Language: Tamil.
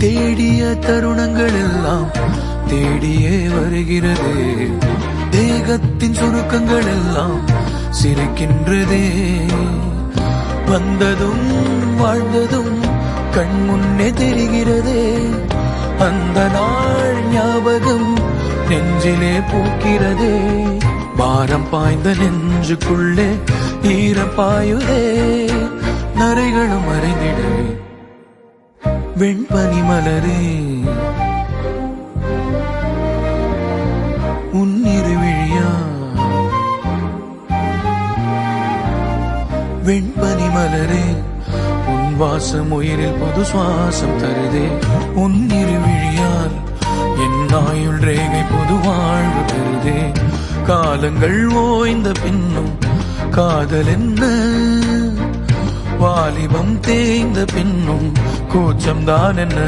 தேடிய தருணங்கள் எல்லாம் தேடியே வருகிறது. தேகத்தின் சுருக்கங்கள் எல்லாம் சிரிக்கின்றதே. வந்ததும் வாழ்ந்ததும் கண் முன்னே தெரிகிறதே. அந்த நாள் ஞாபகம் நெஞ்சிலே பூக்கிறதே. பாரம் பாய்ந்த நெஞ்சுக்குள்ளே ஈரம் பாயுதே. நரைகளும் மறைந்திடவே வெண்பனி மலரே உன்னிருவிழியா. வெண்பனி மலரே உன் வாசம் உயிரில் புது சுவாசம் தருதே. உன்னிருவிழியால் என் ஆயுள் ரேகை புது வாழ்வு தருதே. காலங்கள் ஓய்ந்த பின்னும் காதல் என்ன, வாலிபம் தேய்ந்த பின்னும் கூச்சம்தான் என்ன.